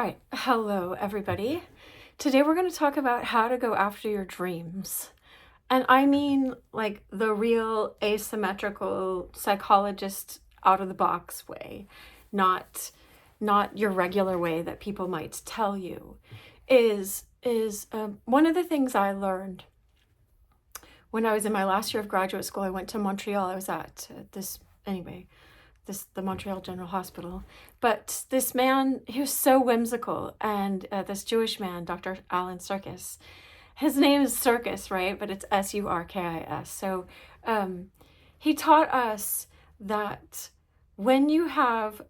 All right, hello everybody. Today we're going to talk about how to go after your dreams. And I mean like the real asymmetrical psychologist out of the box way, not your regular way that people might tell you. Is one of the things I learned when I was in my last year of graduate school. I went to Montreal. I was at the Montreal General Hospital. But this man, he was so whimsical, and this Jewish man, Dr. Alan Serkis, his name is Circus, right? But it's Surkis. So he taught us that when you're having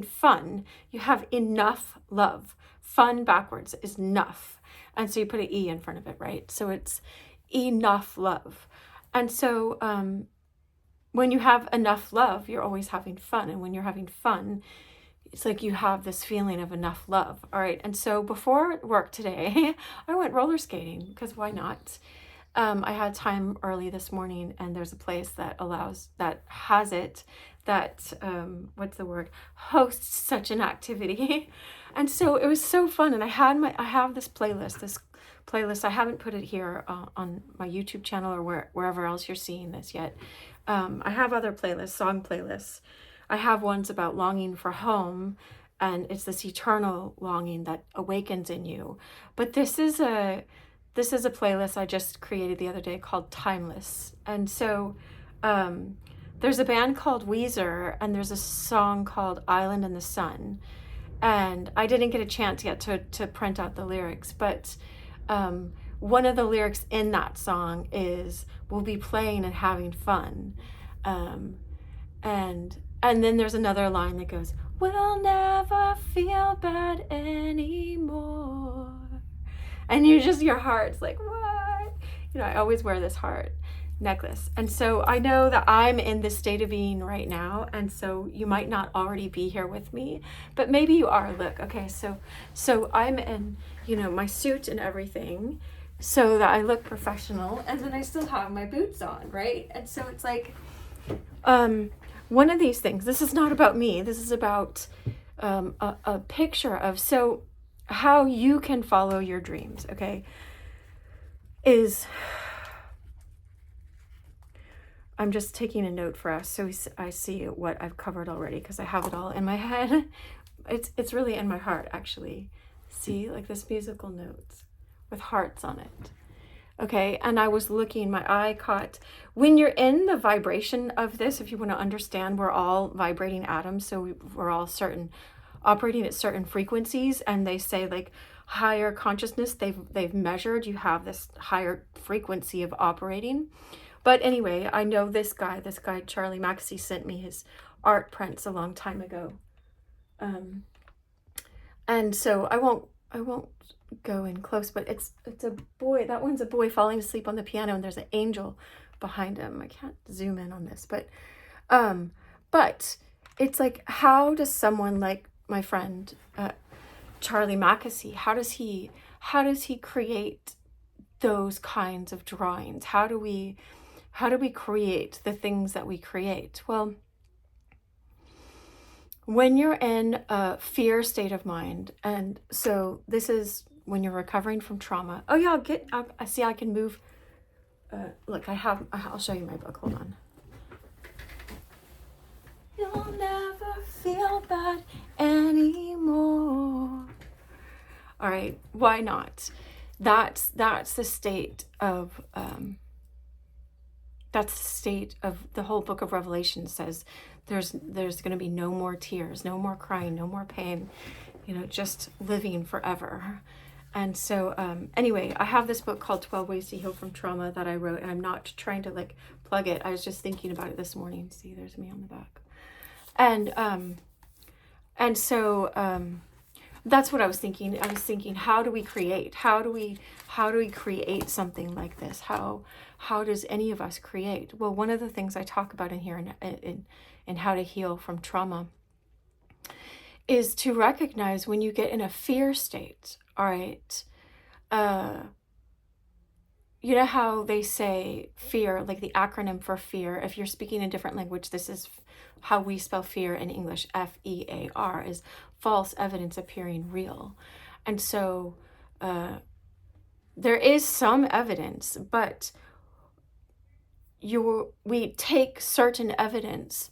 fun, you have enough love. Fun backwards is enough. And so you put an E in front of it, right? So it's enough love. And so when you have enough love, you're always having fun. And when you're having fun, it's like you have this feeling of enough love. All right. And so before work today, I went roller skating because why not? I had time early this morning, and there's a place that hosts such an activity. And so it was so fun. And I have this playlist, I haven't put it here on my YouTube channel or wherever else you're seeing this yet. I have other playlists, song playlists. I have ones about longing for home, and it's this eternal longing that awakens in you. But this is a playlist I just created the other day called Timeless. And so there's a band called Weezer, and there's a song called Island in the Sun. And I didn't get a chance yet to print out the lyrics, but one of the lyrics in that song is, "We'll be playing and having fun." And then there's another line that goes, "We'll never feel bad anymore." And your heart's like, what? I always wear this heart necklace. And so I know that I'm in this state of being right now. And so you might not already be here with me, but maybe you are. Look, okay, so I'm in, my suit and everything so that I look professional. And then I still have my boots on, right? And so it's like, one of these things, this is not about me. This is about a picture of, so how you can follow your dreams, okay, I'm just taking a note for us so I see what I've covered already, because I have it all in my head. It's really in my heart, actually. See, like this musical notes with hearts on it. Okay, and I was looking, my eye caught, when you're in the vibration of this, if you want to understand, we're all vibrating atoms, so we're all operating at certain frequencies, and they say like higher consciousness, they've measured, you have this higher frequency of operating. But anyway, I know this guy Charlie Mackesy sent me his art prints a long time ago, and so I won't go in close, but it's a boy. That one's a boy falling asleep on the piano, and there's an angel behind him. I can't zoom in on this, but it's like, how does someone like my friend Charlie Mackesy, how does he create those kinds of drawings? How do we create the things that we create? Well, when you're in a fear state of mind, and so this is when you're recovering from trauma. Oh yeah, I see I can move. Look, I'll show you my book. Hold on. You'll never feel bad anymore. All right, why not? That's the state of the whole book of Revelation says there's going to be no more tears, no more crying, no more pain, just living forever. And so anyway, I have this book called 12 Ways to Heal from Trauma that I wrote, and I'm not trying to like plug it. I was just thinking about it this morning. See, there's me on the back. And so that's what I was thinking. I was thinking, how do we create? How do we create something like this? How does any of us create? Well, one of the things I talk about in here in how to heal from trauma is to recognize when you get in a fear state. All right. You know how they say fear, like the acronym for fear, if you're speaking a different language, this is how we spell fear in English, F-E-A-R, is false evidence appearing real. And so there is some evidence, but we take certain evidence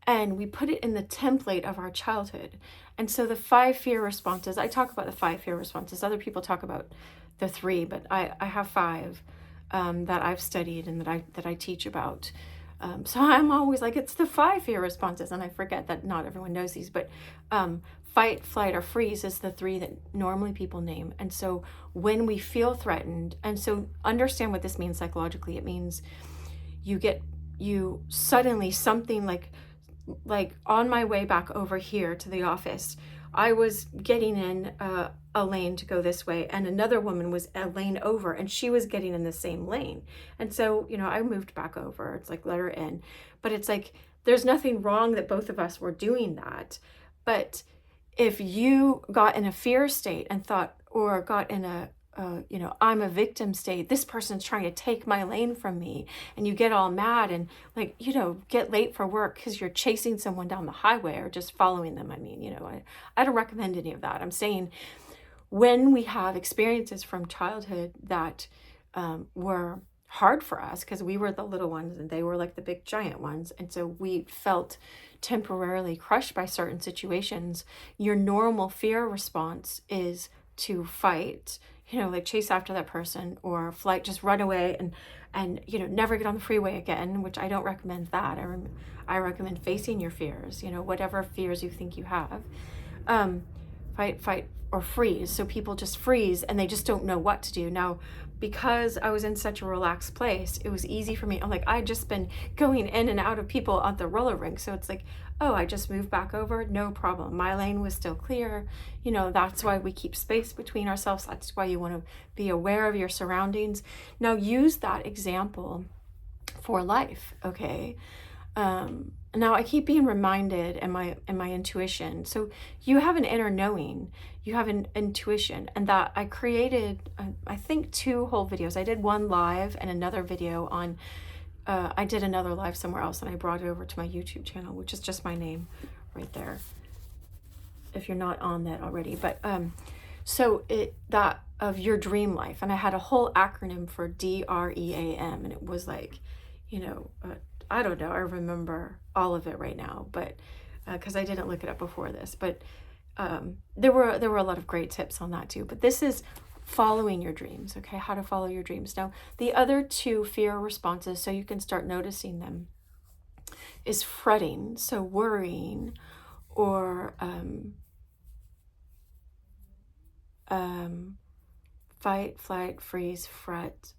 and we put it in the template of our childhood. And so the 5 fear responses, I talk about the 5 fear responses. Other people talk about the 3, but I have 5 that I've studied and that I teach about. So I'm always like, it's the 5 fear responses, and I forget that not everyone knows these, but fight, flight, or freeze is the 3 that normally people name. And so when we feel threatened, and so understand what this means psychologically. It means you suddenly, something like on my way back over here to the office, I was getting in a lane to go this way, and another woman was a lane over, and she was getting in the same lane. And so, I moved back over. It's like, let her in. But it's like, there's nothing wrong that both of us were doing that. But if you got in a fear state and thought, or got in a I'm a victim state, this person's trying to take my lane from me, and you get all mad and get late for work because you're chasing someone down the highway or just following them. I mean, I don't recommend any of that. I'm saying when we have experiences from childhood that were hard for us because we were the little ones and they were like the big giant ones, and so we felt temporarily crushed by certain situations, your normal fear response is to fight, like chase after that person, or flight, just run away and never get on the freeway again, which I don't recommend that. I recommend facing your fears, whatever fears you think you have. Fight, or freeze. So people just freeze and they just don't know what to do. Now, because I was in such a relaxed place, it was easy for me. I'm like, I'd just been going in and out of people at the roller rink. So it's like, oh, I just moved back over, no problem. My lane was still clear. That's why we keep space between ourselves. That's why you want to be aware of your surroundings. Now use that example for life, okay? Now I keep being reminded in my intuition. So you have an inner knowing, you have an intuition, and that I created, I think 2 whole videos. I did one live and another video on, I did another live somewhere else, and I brought it over to my YouTube channel, which is just my name right there, if you're not on that already. But so that of your dream life, and I had a whole acronym for DREAM, and it was like, I don't know, I remember all of it right now, but because I didn't look it up before this, but there were a lot of great tips on that too. But this is following your dreams, okay? How to follow your dreams. Now, the other 2 fear responses, so you can start noticing them, is fretting, so worrying, or fight, flight, freeze, fret,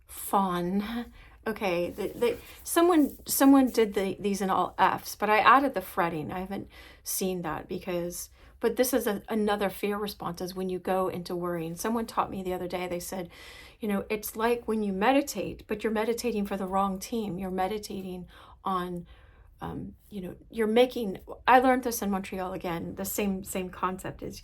fawn. Okay, someone did these in all F's, but I added the fretting. I haven't seen that but this is another fear response, is when you go into worrying. Someone taught me the other day, they said, it's like when you meditate, but you're meditating for the wrong team. You're meditating on, you're making, I learned this in Montreal again, the same concept is,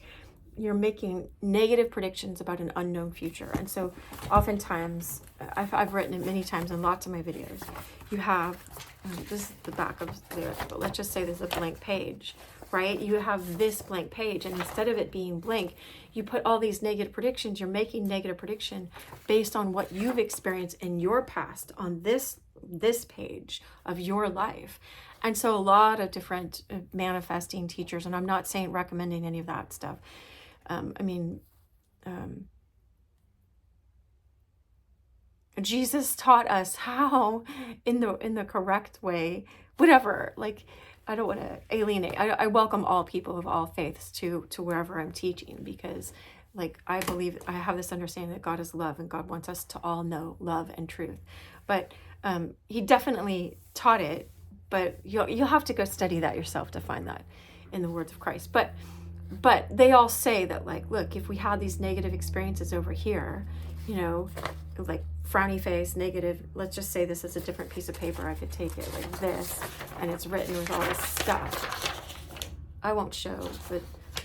you're making negative predictions about an unknown future. And so oftentimes, I've written it many times in lots of my videos, you have, this is the back of there, but let's just say there's a blank page, right? You have this blank page, and instead of it being blank, you put all these negative predictions. You're making negative prediction based on what you've experienced in your past on this page of your life. And so a lot of different manifesting teachers, and I'm not saying recommending any of that stuff, Jesus taught us how in the correct way, whatever, like, I don't want to alienate. I welcome all people of all faiths to wherever I'm teaching, because like, I believe, I have this understanding that God is love, and God wants us to all know love and truth. But he definitely taught it, but you'll have to go study that yourself to find that in the words of Christ. But they all say that, like, look, if we had these negative experiences over here, like frowny face, negative, let's just say this is a different piece of paper. I could take it like this, and it's written with all this stuff. I won't show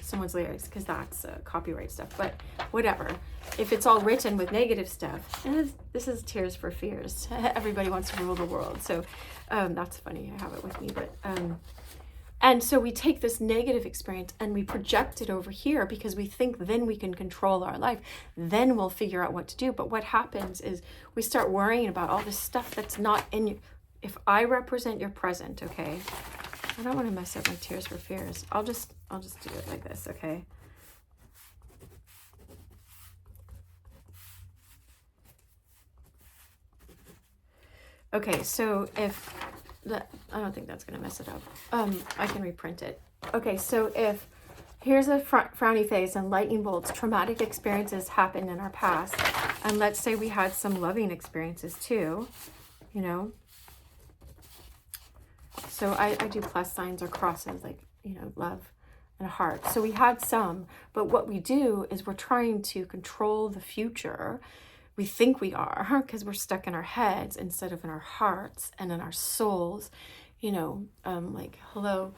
someone's lyrics because that's copyright stuff, but whatever. If it's all written with negative stuff, and this is Tears for Fears. Everybody wants to rule the world. So that's funny. I have it with me, but And so we take this negative experience and we project it over here because we think then we can control our life. Then we'll figure out what to do. But what happens is we start worrying about all this stuff that's not in you. If I represent your present, okay? I don't want to mess up my tears for fears. I'll just do it like this, okay? Okay, so if I don't think that's going to mess it up. I can reprint it. Okay, so if here's a frowny face and lightning bolts, traumatic experiences happened in our past. And let's say we had some loving experiences too, you know. So I do plus signs or crosses, like, you know, love and heart. So we had some, but what we do is we're trying to control the future. We think we are because we're stuck in our heads instead of in our hearts and in our souls, you know, like, hello,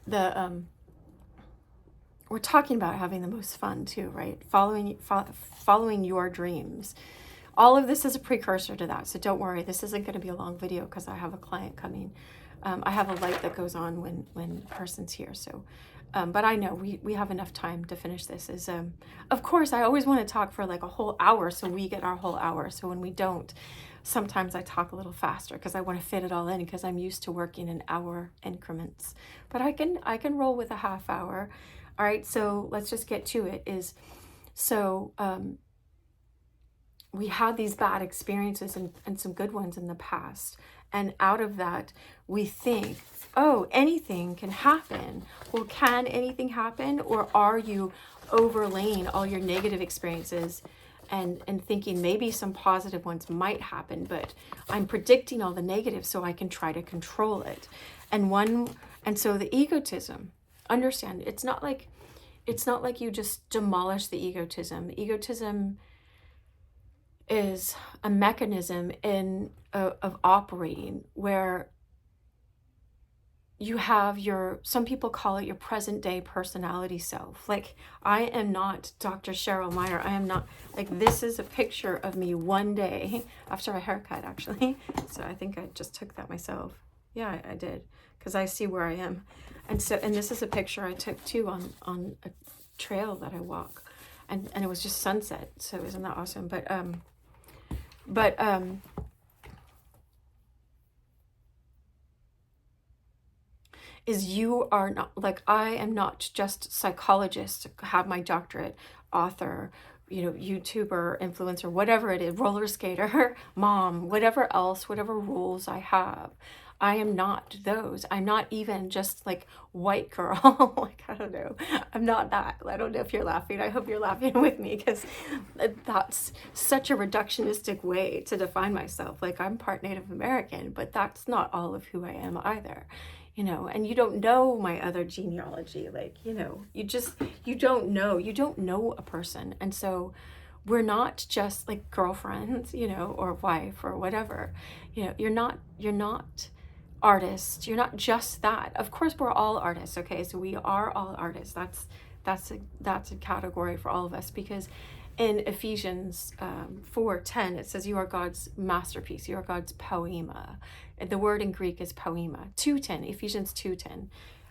we're talking about having the most fun too, right? Following your dreams. All of this is a precursor to that. So don't worry, this isn't going to be a long video because I have a client coming. I have a light that goes on when a person's here. So, but I know we have enough time to finish this. Of course, I always want to talk for like a whole hour, so we get our whole hour. So when we don't, sometimes I talk a little faster because I want to fit it all in because I'm used to working in hour increments. But I can roll with a half hour. All right, so let's just get to it. We had these bad experiences and some good ones in the past. And out of that, we think, oh, anything can happen. Well, can anything happen? Or are you overlaying all your negative experiences and thinking maybe some positive ones might happen, but I'm predicting all the negatives so I can try to control it. And so the egotism, understand, it's not like you just demolish the egotism. Egotism is a mechanism of operating where you have some people call it your present day personality self. Like, I am not Dr. Cheryl Meyer. I am not, like, this is a picture of me one day after a haircut, actually. So I think I just took that myself. Yeah, I did, because I see where I am. And this is a picture I took too on a trail that I walk. And it was just sunset. So isn't that awesome? But you are not, like, I am not just psychologist, have my doctorate, author, you know, YouTuber, influencer, whatever it is, roller skater, mom, whatever else, whatever roles I have. I am not those. I'm not even just like white girl. Like, I don't know. I'm not that. I don't know if you're laughing. I hope you're laughing with me, because that's such a reductionistic way to define myself. Like, I'm part Native American, but that's not all of who I am either. You know, and you don't know my other genealogy. Like, you know, you don't know a person. And so we're not just like girlfriends, you know, or wife or whatever. You know, you're not artists. You're not just that. Of course, we're all artists. Okay. So we are all artists. That's a category for all of us, because in Ephesians 4:10, it says, you are God's masterpiece. You are God's poema. The word in Greek is poema. 2:10, Ephesians 2:10.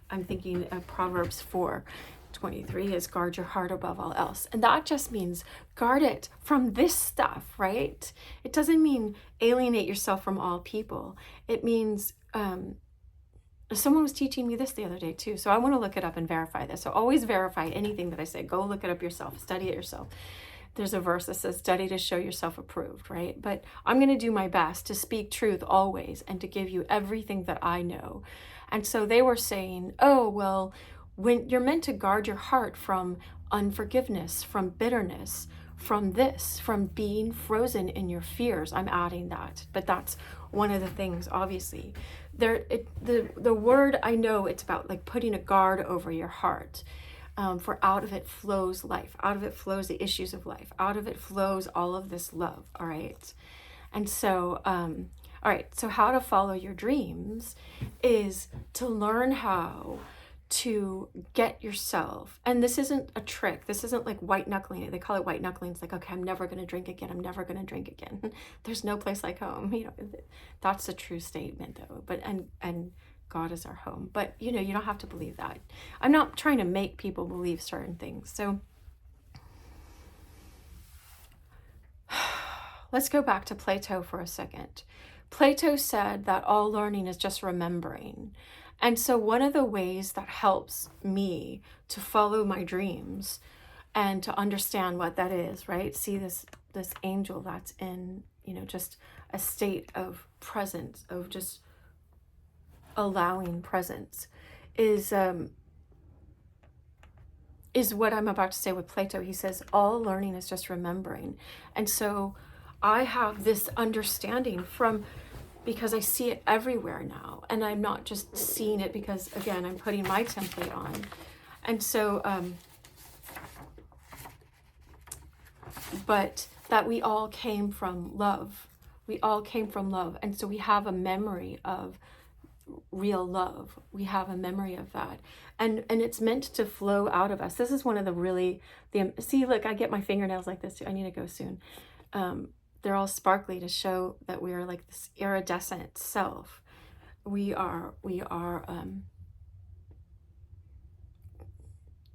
I'm thinking of Proverbs 4:23 is guard your heart above all else. And that just means guard it from this stuff, right? It doesn't mean alienate yourself from all people. It means, someone was teaching me this the other day too. So I want to look it up and verify this. So always verify anything that I say. Go look it up yourself, study it yourself. There's a verse that says, study to show yourself approved, right? But I'm going to do my best to speak truth always and to give you everything that I know. And so they were saying, oh, well, when you're meant to guard your heart from unforgiveness, from bitterness, from this, from being frozen in your fears. I'm adding that, but that's one of the things, obviously. The word, I know it's about like putting a guard over your heart. For out of it flows life. Out of it flows the issues of life. Out of it flows all of this love. All right. And so, all right. So how to follow your dreams is to learn how to get yourself. And this isn't a trick. This isn't like white knuckling. They call it white knuckling. It's like, okay, I'm never going to drink again. I'm never going to drink again. There's no place like home. You know, that's a true statement though. But, and God is our home. But, you know, you don't have to believe that. I'm not trying to make people believe certain things. So let's go back to Plato for a second. Plato said that all learning is just remembering. And so one of the ways that helps me to follow my dreams and to understand what that is, right? See this angel that's in, you know, just a state of presence, of just allowing presence, is what I'm about to say with Plato. He says all learning is just remembering. And so I have this understanding because I see it everywhere now, and I'm not just seeing it because, again, I'm putting my template on. And so but that we all came from love. We all came from love. And so we have a memory of real love. We have a memory of that. And it's meant to flow out of us. This is one of see, look, I get my fingernails like this too. I need to go soon. They're all sparkly to show that we are like this iridescent self. We are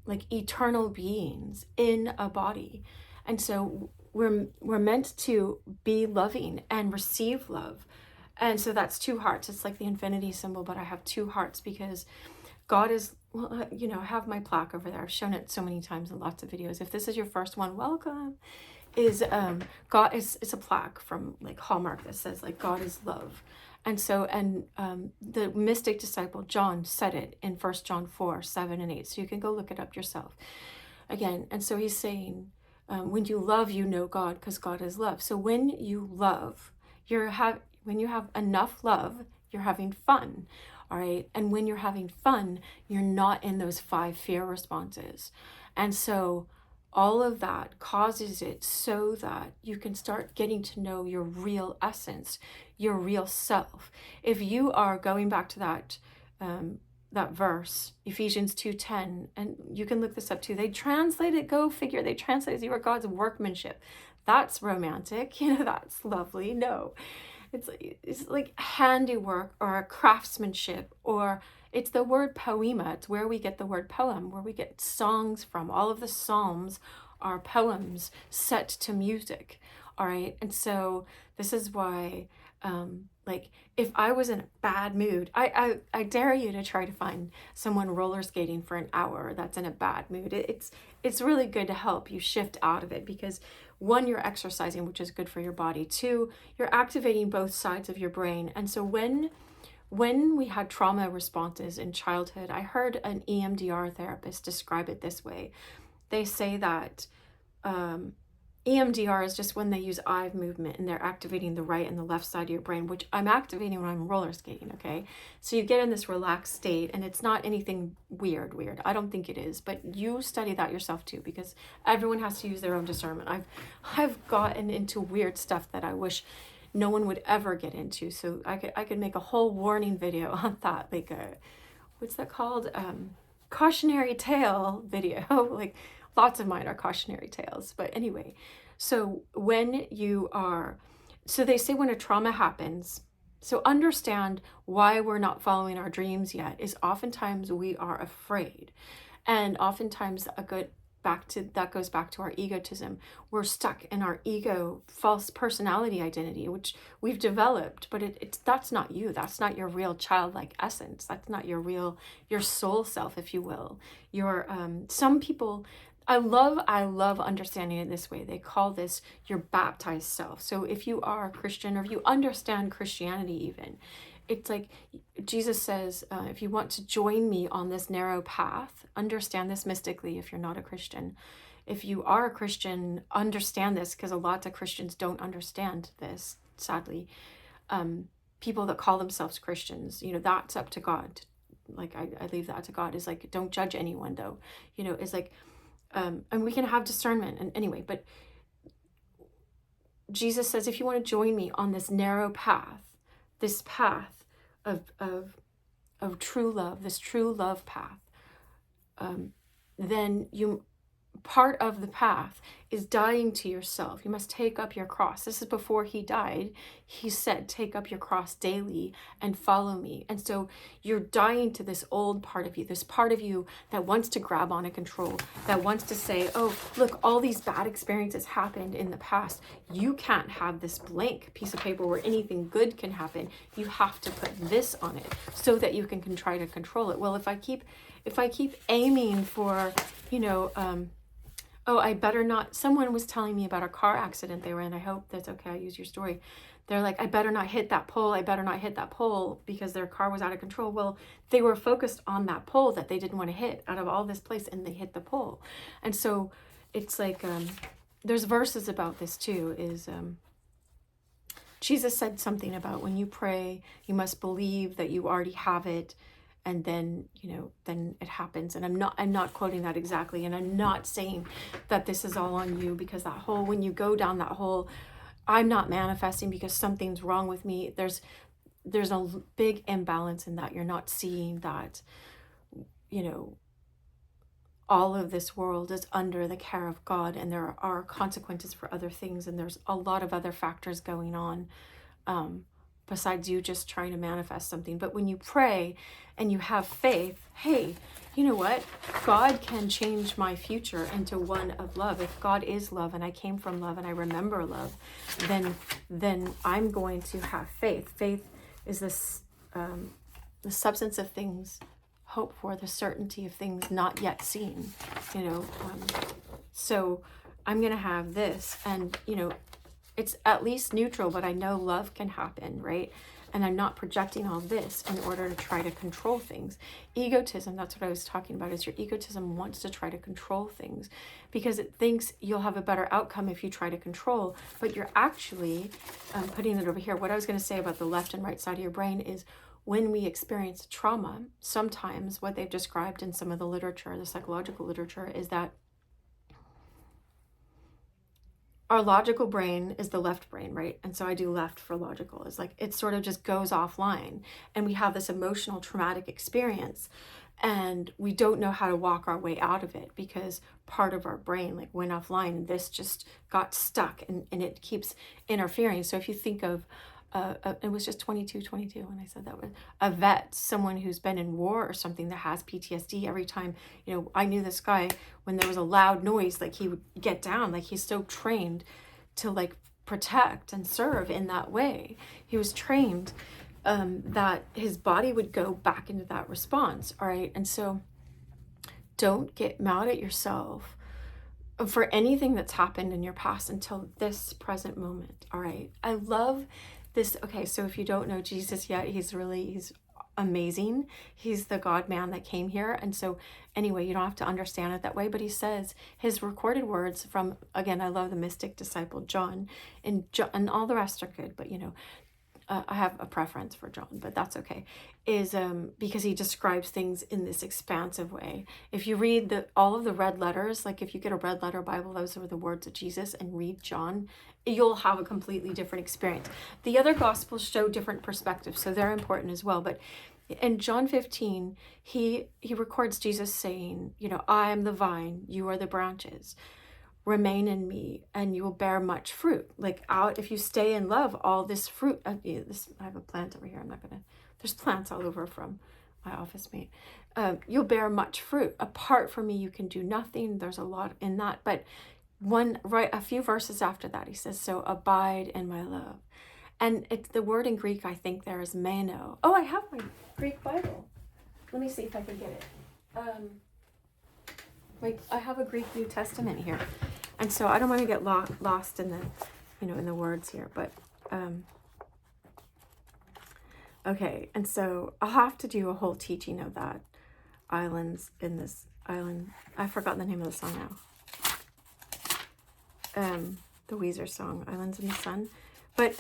like eternal beings in a body. And so we're meant to be loving and receive love. And so that's two hearts. It's like the infinity symbol, but I have two hearts because God is, well, you know, I have my plaque over there. I've shown it so many times in lots of videos. If this is your first one, welcome. God is a plaque from like Hallmark that says like God is love. And so, the mystic disciple John said it in 1 John 4, 7 and 8. So you can go look it up yourself again. And so he's saying, when you love, you know God, because God is love. So when you love, when you have enough love, you're having fun. All right. And when you're having fun, you're not in those 5 fear responses. And so all of that causes it so that you can start getting to know your real essence, your real self. If you are going back to that verse, Ephesians 2:10, and you can look this up too. They translate it, go figure, they translate it, you are God's workmanship. That's romantic, you know, that's lovely. No, it's like handiwork or a craftsmanship, or it's the word poema. It's where we get the word poem, where we get songs from. All of the Psalms are poems set to music. All right. And so this is why, like, if I was in a bad mood, I dare you to try to find someone roller skating for an hour that's in a bad mood. It's really good to help you shift out of it because 1, you're exercising, which is good for your body. 2, you're activating both sides of your brain. And so when we had trauma responses in childhood, I heard an EMDR therapist describe it this way. They say that EMDR is just when they use eye movement and they're activating the right and the left side of your brain, which I'm activating when I'm roller skating, okay? So you get in this relaxed state, and it's not anything weird. I don't think it is, but you study that yourself too, because everyone has to use their own discernment. I've gotten into weird stuff that I wish no one would ever get into. So I could make a whole warning video on that, like what's that called? Cautionary tale video. Like lots of mine are cautionary tales. But anyway, so so they say when a trauma happens, so understand why we're not following our dreams yet is oftentimes we are afraid. And oftentimes that goes back to our egotism. We're stuck in our ego, false personality identity, which we've developed, but that's not you. That's not your real childlike essence. That's not your soul self, if you will. Some people, I love understanding it this way. They call this your baptized self. So if you are a Christian, or if you understand Christianity even, it's like Jesus says, if you want to join me on this narrow path, understand this mystically if you're not a Christian. If you are a Christian, understand this, because a lot of Christians don't understand this, sadly. People that call themselves Christians, that's up to God. Like, I leave that to God. Is like, don't judge anyone, though. It's like, and we can have discernment. And anyway, but Jesus says, if you want to join me on this narrow path, this path of true love, this true love path, then part of the path is dying to yourself. You must take up your cross. This is before he died. He said, take up your cross daily and follow me. And so you're dying to this old part of you, this part of you that wants to grab on and control, that wants to say, oh, look, all these bad experiences happened in the past. You can't have this blank piece of paper where anything good can happen. You have to put this on it so that you can try to control it. Well, if I keep aiming for, oh, I better not. Someone was telling me about a car accident they were in. I hope that's okay. I use your story. They're like, I better not hit that pole. I better not hit that pole because their car was out of control. Well, they were focused on that pole that they didn't want to hit out of all this place, and they hit the pole. And so it's like, there's verses about this too, is Jesus said something about when you pray, you must believe that you already have it. And then, then it happens. And I'm not quoting that exactly. And I'm not saying that this is all on you, because that whole, when you go down that whole, I'm not manifesting because something's wrong with me. There's a big imbalance in that. You're not seeing that, all of this world is under the care of God, and there are consequences for other things. And there's a lot of other factors going on, besides you just trying to manifest something. But when you pray and you have faith, hey, you know what? God can change my future into one of love. If God is love and I came from love and I remember love, then I'm going to have faith. Faith is this, the substance of things hoped for, the certainty of things not yet seen, so I'm going to have this, and, it's at least neutral, but I know love can happen, right? And I'm not projecting all this in order to try to control things. Egotism, that's what I was talking about, is your egotism wants to try to control things because it thinks you'll have a better outcome if you try to control, but you're actually putting it over here. What I was going to say about the left and right side of your brain is when we experience trauma, sometimes what they've described in some of the literature, the psychological literature, is that our logical brain is the left brain, right? And so I do left for logical. It's like it sort of just goes offline, and we have this emotional traumatic experience, and we don't know how to walk our way out of it because part of our brain like went offline, and this just got stuck, and it keeps interfering. So if you think of it was just 22 when I said that, was a vet, someone who's been in war or something that has PTSD. Every time, I knew this guy, when there was a loud noise, like he would get down, like he's so trained to like protect and serve in that way. He was trained that his body would go back into that response. All right. And so don't get mad at yourself for anything that's happened in your past until this present moment. All right. I love this. Okay, so if you don't know Jesus yet, he's amazing. He's the God man that came here. And so anyway, you don't have to understand it that way, but he says his recorded words from, again, I love the mystic disciple John, and all the rest are good, but I have a preference for John, but that's okay, is because he describes things in this expansive way. If you read all of the red letters, like if you get a red letter Bible, those are the words of Jesus, and read John, you'll have a completely different experience. The other gospels show different perspectives, so they're important as well. But in John 15, he records Jesus saying, I am the vine, you are the branches. Remain in me and you will bear much fruit. Like if you stay in love, all this fruit, I have a plant over here. There's plants all over from my office mate. You'll bear much fruit. Apart from me, you can do nothing. There's a lot in that. But a few verses after that, he says, so abide in my love. And it's the word in Greek, I think there is meno. Oh, I have my Greek Bible. Let me see if I can get it. I have a Greek New Testament here. And so I don't want to get lost in the, in the words here, but, okay. And so I'll have to do a whole teaching of that. Islands in this island. I've forgotten the name of the song now. The Weezer song, Islands in the Sun. But,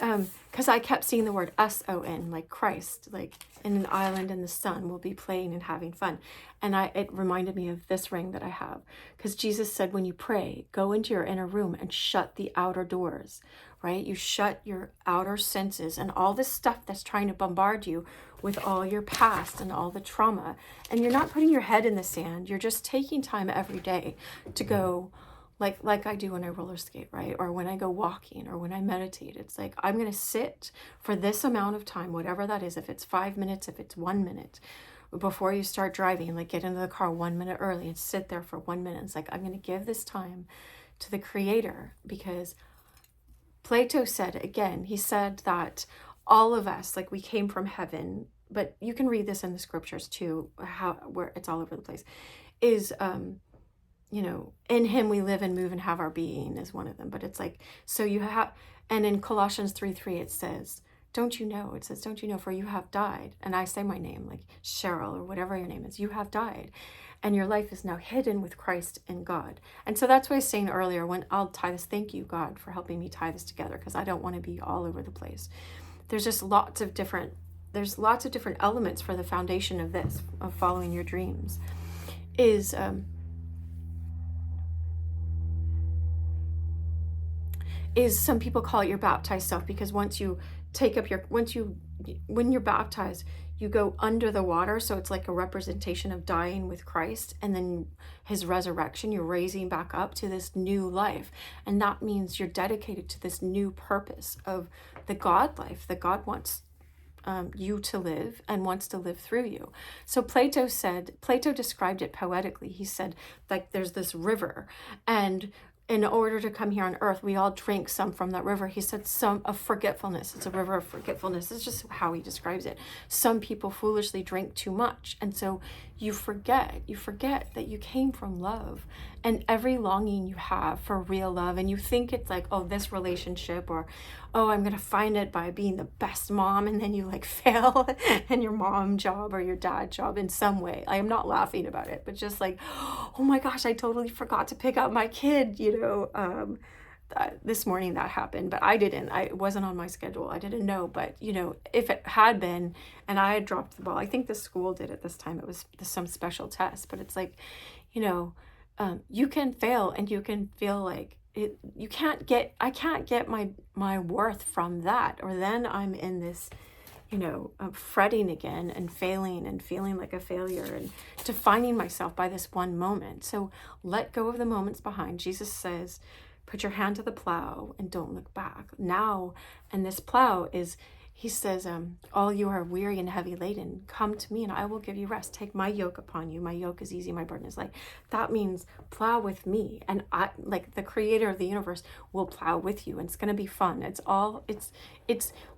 because I kept seeing the word S-O-N, like Christ, like in an island in the sun, we'll be playing and having fun. And it reminded me of this ring that I have. Because Jesus said, when you pray, go into your inner room and shut the outer doors, right? You shut your outer senses and all this stuff that's trying to bombard you with all your past and all the trauma. And you're not putting your head in the sand. You're just taking time every day to go, like I do when I roller skate, right? Or when I go walking or when I meditate. It's like, I'm going to sit for this amount of time, whatever that is, if it's 5 minutes, if it's 1 minute, before you start driving, like get into the car 1 minute early and sit there for 1 minute. It's like, I'm going to give this time to the Creator, because Plato said, again, he said that all of us, like we came from heaven, but you can read this in the scriptures too, where it's all over the place, is, in him we live and move and have our being is one of them. But it's like, so you have, and in Colossians 3:3, it says, don't you know? It says, don't you know, for you have died. And I say my name, like Cheryl or whatever your name is, you have died. And your life is now hidden with Christ in God. And so that's what I was saying earlier, when I'll tie this, thank you, God, for helping me tie this together, because I don't want to be all over the place. There's lots of different elements for the foundation of this, of following your dreams, is some people call it your baptized self, because when you're baptized, you go under the water. So it's like a representation of dying with Christ, and then his resurrection, you're raising back up to this new life. And that means you're dedicated to this new purpose of the God life that God wants you to live and wants to live through you. So Plato described it poetically. He said, like, there's this river, and in order to come here on earth, we all drink some from that river. He said some of forgetfulness. It's a river of forgetfulness. It's just how he describes it. Some people foolishly drink too much. And so you forget that you came from love, and every longing you have for real love. And you think it's like, oh, this relationship, or, oh, I'm going to find it by being the best mom. And then you like fail in your mom job or your dad job in some way. I am not laughing about it, but just like, oh my gosh, I totally forgot to pick up my kid, this morning that happened, but it wasn't on my schedule. I didn't know, but if it had been and I had dropped the ball, I think the school did it this time. It was some special test, but it's like, you can fail, and you can feel like it, I can't get my worth from that. Or then I'm in this, fretting again and failing and feeling like a failure and defining myself by this one moment. So let go of the moments behind. Jesus says, put your hand to the plow and don't look back. Now, and this plow is, he says, all you are weary and heavy laden, come to me and I will give you rest. Take my yoke upon you. My yoke is easy, my burden is light. That means plow with me. And I, like the creator of the universe, will plow with you. And it's going to be fun. It's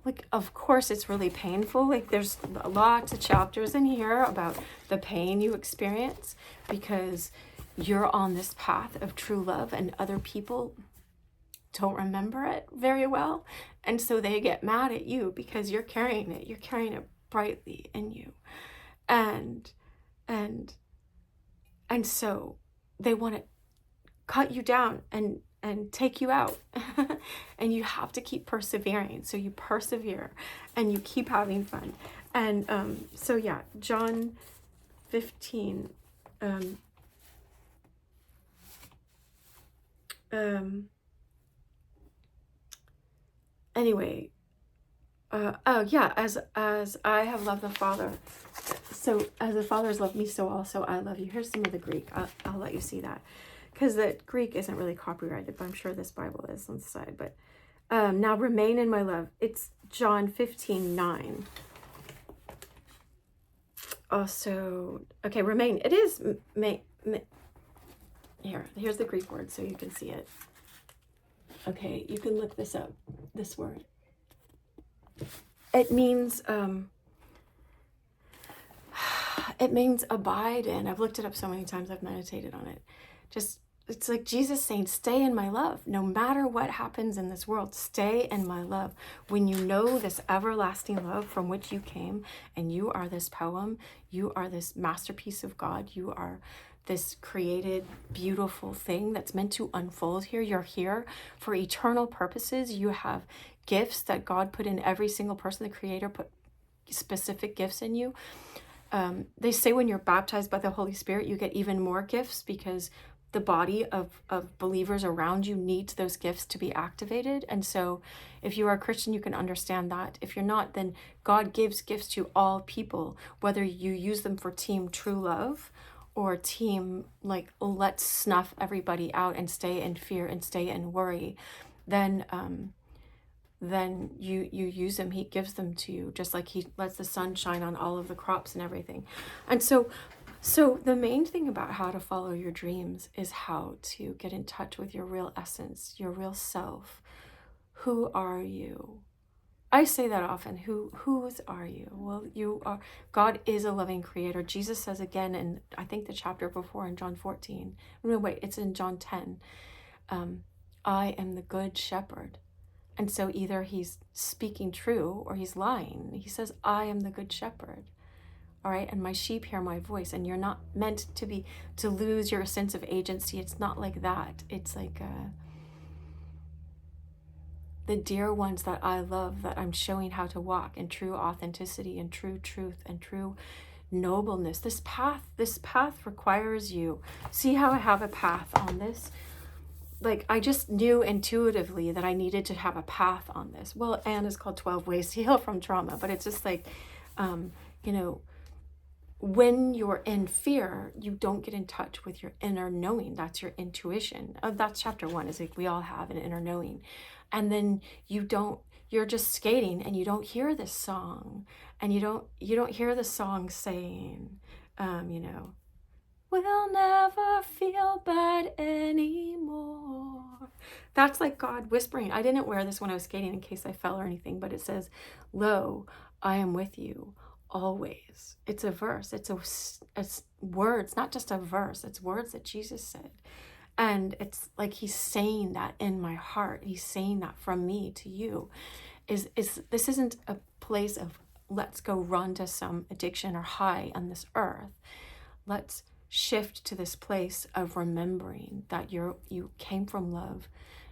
like, of course, it's really painful. Like there's lots of chapters in here about the pain you experience because you're on this path of true love, and other people don't remember it very well, and so they get mad at you because you're carrying it brightly in you, and so they want to cut you down and take you out. And you have to keep persevering. So you persevere and you keep having fun. And so yeah, John 15 anyway, as I have loved the Father, so as the Father has loved me, so also I love you. Here's some of the Greek. I'll let you see that, because the Greek isn't really copyrighted, but I'm sure this Bible is on the side. But now remain in my love. It's John 15:9. Also, okay, remain. It is here's the Greek word so you can see it. Okay, you can look this up, this word. It means abide in. I've looked it up so many times, I've meditated on it. It's like Jesus saying, stay in my love. No matter what happens in this world, stay in my love. When you know this everlasting love from which you came, and you are this poem, you are this masterpiece of God, you are this created, beautiful thing that's meant to unfold here. You're here for eternal purposes. You have gifts that God put in every single person. The Creator put specific gifts in you. They say when you're baptized by the Holy Spirit, you get even more gifts, because the body of believers around you needs those gifts to be activated. And so if you are a Christian, you can understand that. If you're not, then God gives gifts to all people, whether you use them for team true love or a team, like, let's snuff everybody out and stay in fear and stay in worry, then you use him. He gives them to you, just like he lets the sun shine on all of the crops and everything. And so the main thing about how to follow your dreams is how to get in touch with your real essence, your real self. Who are you? I say that often. Whose are you? Well, you are. God is a loving creator. Jesus says again in, I think, the chapter before, in John 14. No, wait, it's in John 10. I am the good shepherd. And so either he's speaking true or he's lying. He says, I am the good shepherd. All right. And my sheep hear my voice. And you're not meant to lose your sense of agency. It's not like that. It's like, the dear ones that I love, that I'm showing how to walk in true authenticity and true truth and true nobleness. This path requires you. See how I have a path on this? Like, I just knew intuitively that I needed to have a path on this. Well, Anne is called 12 Ways to Heal from Trauma, but it's just like, when you're in fear, you don't get in touch with your inner knowing. That's your intuition. That's chapter 1, is like, we all have an inner knowing. And then you're just skating and you don't hear this song, and you don't hear the song saying, we'll never feel bad anymore. That's like God whispering. I didn't wear this when I was skating in case I fell or anything, but it says, lo, I am with you always. It's a verse. It's words, not just a verse. It's words that Jesus said. And it's like he's saying that in my heart. He's saying that from me to you. This isn't a place of let's go run to some addiction or high on this earth. Let's shift to this place of remembering that you came from love,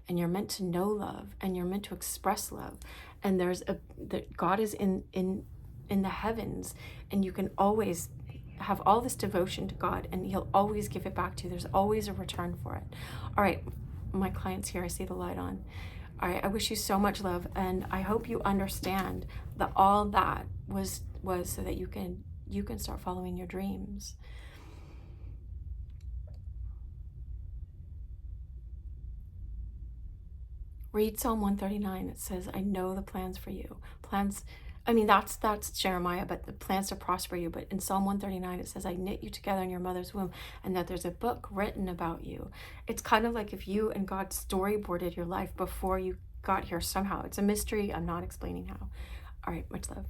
and you're meant to know love, and you're meant to express love. And that God is in the heavens, and you can always have all this devotion to God, and he'll always give it back to you. There's always a return for it. All right, my client's here. I see the light on. All right, I wish you so much love, and I hope you understand that all that was so that you can start following your dreams. Read Psalm 139. It says, I know the plans for you. That's Jeremiah, but the plans to prosper you. But in Psalm 139, it says, I knit you together in your mother's womb, and that there's a book written about you. It's kind of like if you and God storyboarded your life before you got here somehow. It's a mystery. I'm not explaining how. All right, much love.